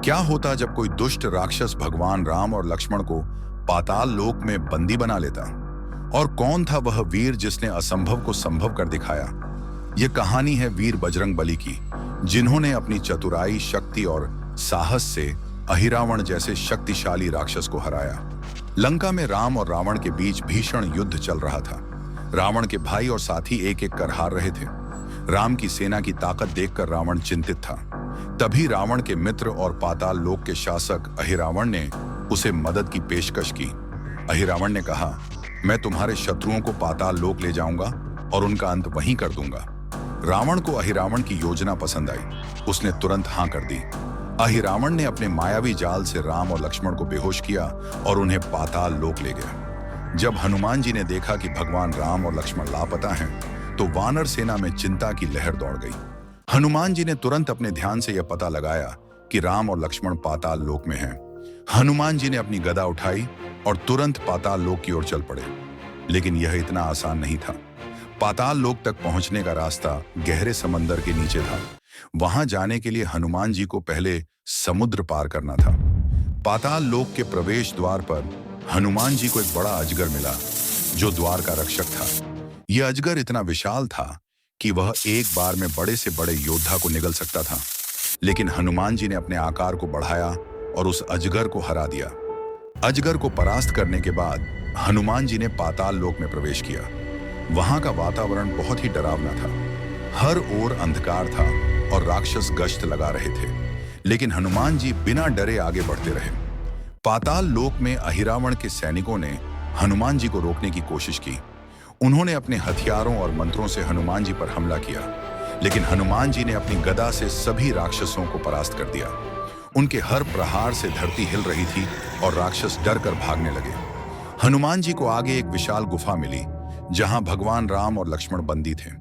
क्या होता जब कोई दुष्ट राक्षस भगवान राम और लक्ष्मण को पाताल लोक में बंदी बना लेता? और कौन था वह वीर जिसने असंभव को संभव कर दिखाया? यह कहानी है वीर बजरंगबली की, जिन्होंने अपनी चतुराई, शक्ति और साहस से अहिरावण जैसे शक्तिशाली राक्षस को हराया। लंका में राम और रावण के बीच भीषण युद्ध चल रहा था। रावण के भाई और साथी एक एक कर हार रहे थे। राम की सेना की ताकत देखकर रावण चिंतित था। तभी रावण के मित्र और पाताल लोक के शासक अहिरावण ने उसे मदद की पेशकश की। अहिरावण ने कहा, मैं तुम्हारे शत्रुओं को पाताल लोक ले जाऊंगा और उनका अंत वहीं कर दूंगा। रावण को अहिरावण की योजना पसंद आई। उसने तुरंत हाँ कर दी। अहिरावण ने अपने मायावी जाल से राम और लक्ष्मण को बेहोश किया और उन्हें पाताल लोक ले गया। जब हनुमान जी ने देखा कि भगवान राम और लक्ष्मण लापता हैं, तो वानर सेना में चिंता की लहर दौड़ गई। हनुमान जी ने तुरंत अपने ध्यान से यह पता लगाया कि राम और लक्ष्मण पाताल लोक में हैं। हनुमान जी ने अपनी गदा उठाई और तुरंत पाताल लोक की ओर चल पड़े। लेकिन यह इतना आसान नहीं था। पाताल लोक तक पहुंचने का रास्ता गहरे समंदर के नीचे था। वहां जाने के लिए हनुमान जी को पहले समुद्र पार करना था। पाताल लोक के प्रवेश द्वार पर हनुमान जी को एक बड़ा अजगर मिला, जो द्वार का रक्षक था। यह अजगर इतना विशाल था कि वह एक बार में बड़े से बड़े योद्धा को निगल सकता था। लेकिन हनुमान जी ने अपने आकार को बढ़ाया और उस अजगर को हरा दिया। अजगर को परास्त करने के बाद हनुमान जी ने पाताल लोक में प्रवेश किया। वहां का वातावरण बहुत ही डरावना था। हर ओर अंधकार था और राक्षस गश्त लगा रहे थे। लेकिन हनुमान जी बिना डरे आगे बढ़ते रहे। पाताल लोक में अहिरावण के सैनिकों ने हनुमान जी को रोकने की कोशिश की। उन्होंने अपने हथियारों और मंत्रों से हनुमान जी पर हमला किया, लेकिन हनुमान जी ने अपनी गदा से सभी राक्षसों को परास्त कर दिया। उनके हर प्रहार से धरती हिल रही थी और राक्षस डर कर भागने लगे। हनुमान जी को आगे एक विशाल गुफा मिली, जहां भगवान राम और लक्ष्मण बंदी थे।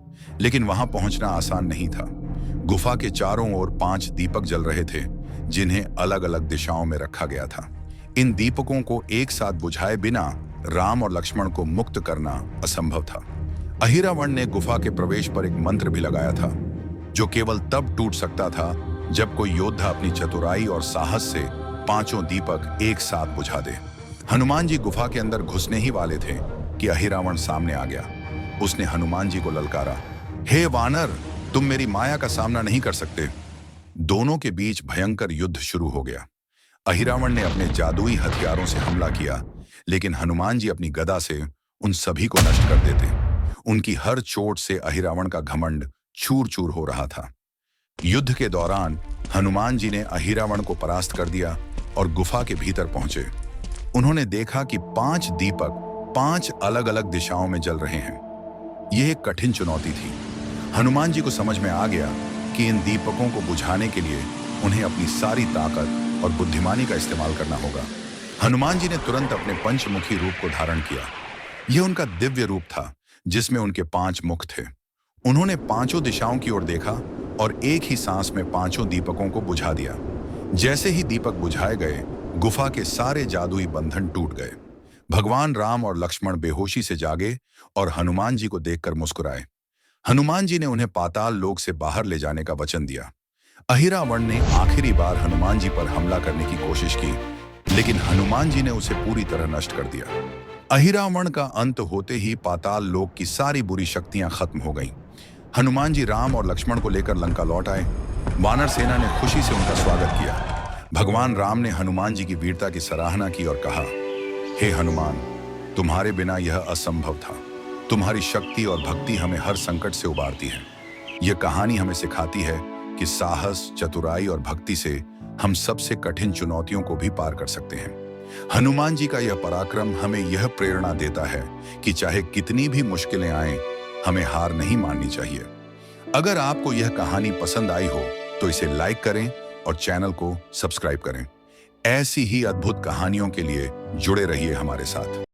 लेकिन वहां पहुंचना आसान नहीं था। गुफा के चारों ओर 5 दीपक जल रहे थे, जिन्हें अलग अलग दिशाओं में रखा गया था। इन दीपकों को एक साथ बुझाए बिना राम और लक्ष्मण को मुक्त करना असंभव था। अहिरावण ने गुफा के प्रवेश पर एक मंत्र भी लगाया था, जो केवल तब टूट सकता था जब कोई योद्धा अपनी चतुराई और साहस से 5 दीपक एक साथ बुझा दे। हनुमान जी गुफा के अंदर घुसने ही वाले थे कि अहिरावण सामने आ गया। उसने हनुमान जी को ललकारा, हे वानर, तुम मेरी माया का सामना नहीं कर सकते। दोनों के बीच भयंकर युद्ध शुरू हो गया। अहिरावण ने अपने जादुई हथियारों से हमला किया, लेकिन हनुमान जी अपनी गदा से उन सभी को नष्ट कर देते। उनकी हर चोट से अहिरावण का घमंड चूर चूर हो रहा था। युद्ध के दौरान हनुमान जी ने अहिरावण को परास्त कर दिया और गुफा के भीतर पहुंचे। उन्होंने देखा कि 5 दीपक 5 अलग अलग दिशाओं में जल रहे हैं। यह एक कठिन चुनौती थी। हनुमान जी को समझ में आ गया कि इन दीपकों को बुझाने के लिए उन्हें अपनी सारी ताकत और बुद्धिमानी का इस्तेमाल करना होगा। हनुमान जी ने तुरंत अपने पंचमुखी रूप को धारण किया। यह उनका दिव्य रूप था, जिसमें उनके 5 मुख थे। उन्होंने 5 दिशाओं की ओर देखा और एक ही सांस में 5 दीपकों को बुझा दिया। जैसे ही दीपक बुझाए गए, गुफा के सारे जादुई बंधन टूट गए। भगवान राम और लक्ष्मण बेहोशी से जागे और हनुमान जी को देखकर मुस्कुराए। हनुमान जी ने उन्हें पाताल लोक से बाहर ले जाने का वचन दिया। अहिरावण ने आखिरी बार हनुमान जी पर हमला करने की कोशिश की, लेकिन हनुमान जी ने उसे पूरी तरह नष्ट कर दिया। अहिरावण का अंत होते ही पाताल लोक की सारी बुरी शक्तियां खत्म हो गईं। हनुमान जी राम और लक्ष्मण को लेकर लंका लौट आए। वानर सेना ने खुशी से उनका स्वागत किया। भगवान राम ने हनुमान जी की वीरता की सराहना की और कहा, हे हनुमान, तुम्हारे बिना यह असंभव था। तुम्हारी शक्ति और भक्ति हमें हर संकट से उबारती है। यह कहानी हमें सिखाती है कि साहस, चतुराई और भक्ति से हम सबसे कठिन चुनौतियों को भी पार कर सकते हैं। हनुमान जी का यह पराक्रम हमें यह प्रेरणा देता है कि चाहे कितनी भी मुश्किलें आएं, हमें हार नहीं माननी चाहिए। अगर आपको यह कहानी पसंद आई हो तो इसे लाइक करें और चैनल को सब्सक्राइब करें। ऐसी ही अद्भुत कहानियों के लिए जुड़े रहिए हमारे साथ।